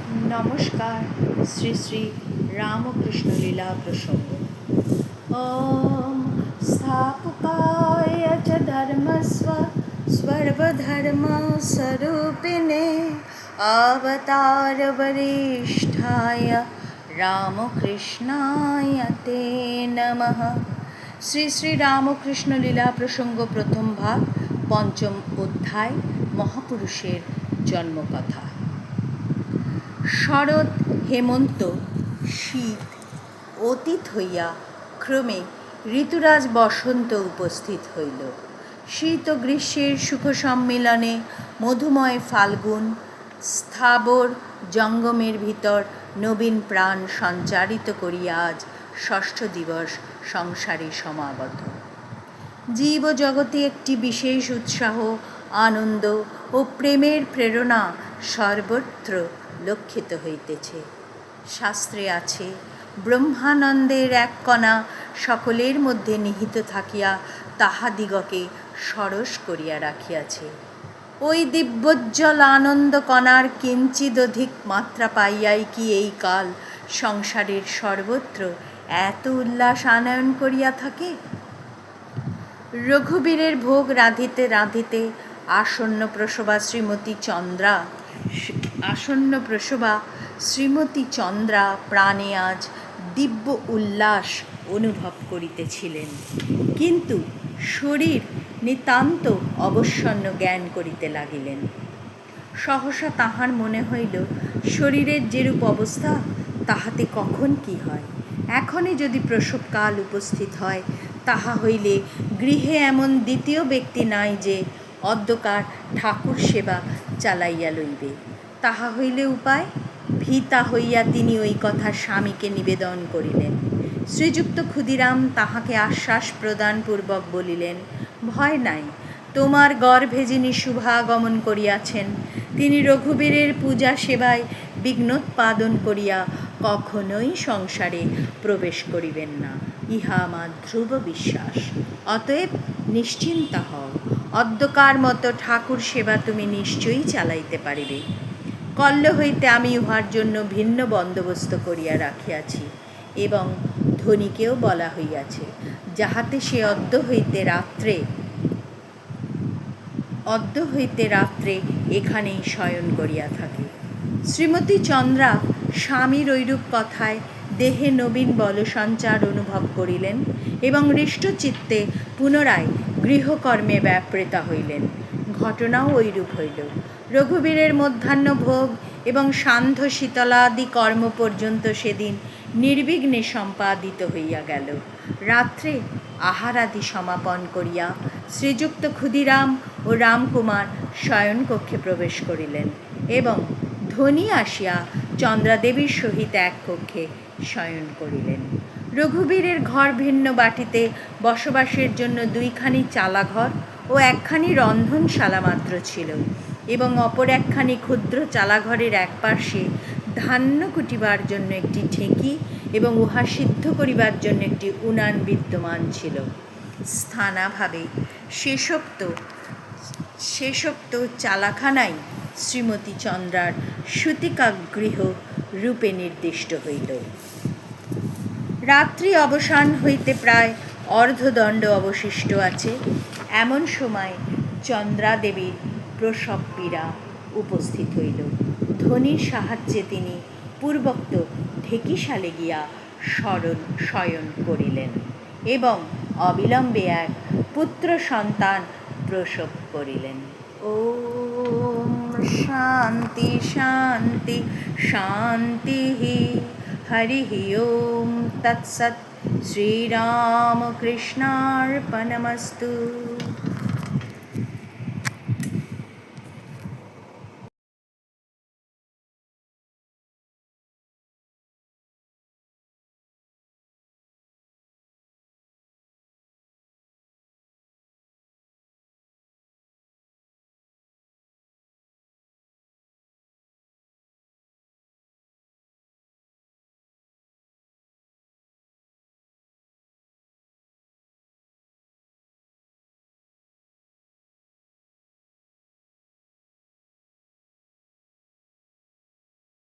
নমস্কার। শ্রী শ্রী রামকৃষ্ণ লীলা প্রসঙ্গ। ওম স্থাপকায় চ ধর্মস্ব সর্বধর্মস্বরূপিণে অবতার বরিষ্ঠায় রামকৃষ্ণায় তে নমঃ। শ্রী শ্রী রামকৃষ্ণ লীলা প্রসঙ্গ, প্রথম ভাগ, পঞ্চম অধ্যায়, মহাপুরুষের জন্মকথা। শরৎ, হেমন্ত, শীত অতীত হইয়া ক্রমে ঋতুরাজ বসন্ত উপস্থিত হইল। শীত ও গ্রীষ্মের সুখ সম্মিলনে মধুময় ফাল্গুন স্থাবর জঙ্গমের ভিতর নবীন প্রাণ সঞ্চারিত করিয়া আজ ষষ্ঠ দিবস সংসারে সমাগত। জীব জগতে একটি বিশেষ উৎসাহ, আনন্দ ও প্রেমের প্রেরণা সর্বত্র লক্ষিত হইতেছে। শাস্ত্রে আছে, ব্রহ্মানন্দের এক কণা সকলের মধ্যে নিহিত থাকিয়া তাহাদিগকে সরস করিয়া রাখিয়াছে। ওই দিব্যোজ্জ্বল আনন্দ কণার কিঞ্চিদধিক মাত্রা পাইয়াই কি এই কাল সংসারের সর্বত্র এত উল্লাস আনয়ন করিয়া থাকে? রঘুবীরের ভোগ রাঁধিতে রাঁধিতে আসন্ন প্রসবা শ্রীমতী চন্দ্রা প্রাণে আজ দিব্য উল্লাস অনুভব করিতেছিলেন, কিন্তু শরীর নিতান্ত অবসন্ন জ্ঞান করিতে লাগিলেন। সহসা তাহার মনে হইল, শরীরের যেরূপ অবস্থা তাহাতে কখন কি হয়। এখনই যদি প্রসবকাল উপস্থিত হয়, তাহা হইলে গৃহে এমন দ্বিতীয় ব্যক্তি নাই যে অদ্যকার ঠাকুর সেবা চালাইয়া লইবে। তাহা হইলে উপায়? ভীতা হইয়া তিনি ওই কথা স্বামীকে নিবেদন করিলেন। শ্রীযুক্ত ক্ষুদিরাম তাহাকে আশ্বাস প্রদানপূর্বক বলিলেন, ভয় নাই, তোমার গর্ভে যিনি শুভাগমন করিয়াছেন, তিনি রঘুবীরের পূজা সেবায় বিঘ্নোৎপাদন করিয়া কখনোই সংসারে প্রবেশ করিবেন না, ইহা আমার ধ্রুব বিশ্বাস। অতএব নিশ্চিন্তা হও, অদ্যকার মতো ঠাকুর সেবা তুমি নিশ্চয়ই চালাইতে পারিবে। কল্য হইতে আমি উহার জন্য ভিন্ন বন্দোবস্ত করিয়া রাখিয়াছি এবং ধনীকেও বলা হইয়াছে, যাহাতে সে অদ্য হইতে রাত্রে এখানেই শয়ন করিয়া থাকে। শ্রীমতী চন্দ্রা স্বামীর ঐরূপ কথায় দেহে নবীন বলসঞ্চার অনুভব করিলেন এবং হৃষ্টচিত্তে পুনরায় গৃহকর্মে ব্যাপৃতা হইলেন। ঘটনাও ঐরূপ হইল। রঘুবীরের মধ্যাহ্নভোগ এবং সান্ধ্য শীতলাদি কর্ম পর্যন্ত সেদিন নির্বিঘ্নে সম্পাদিত হইয়া গেল। রাত্রে আহারাদি সমাপন করিয়া শ্রীযুক্ত ক্ষুদিরাম ও রামকুমার শয়নকক্ষে প্রবেশ করিলেন এবং ধনী আসিয়া চন্দ্রাদেবীর সহিত এক কক্ষে শয়ন করিলেন। রঘুবীরের ঘর ভিন্ন বাটিতে বসবাসের জন্য দুইখানি চালাঘর ও একখানি রন্ধনশালা মাত্র ছিল এবং অপর একখানি ক্ষুদ্র চালাঘরের এক পার্শ্বে ধান্য কুটিবার জন্য একটি ঢেঁকি এবং উহা সিদ্ধ করিবার জন্য একটি উনান বিদ্যমান ছিল। স্থানাভাবে শেষোক্ত চালাখানাই শ্রীমতী চন্দ্রার সূতিকাগৃহ রূপে নির্দিষ্ট হইল। রাত্রি অবসান হইতে প্রায় অর্ধদণ্ড অবশিষ্ট আছে, এমন সময় চন্দ্রাদেবীর প্রসব পীড়া উপস্থিত হইল। ধনীর সাহায্যে তিনি পূর্বোক্ত ঢেঁকিশালে গিয়া শয়ন করিলেন এবং অবিলম্বে এক পুত্র সন্তান প্রসব করিলেন। ওম শান্তি শান্তি শান্তি। হরি ওম তৎসৎ। শ্রীরামকৃষ্ণার্পণমস্তু।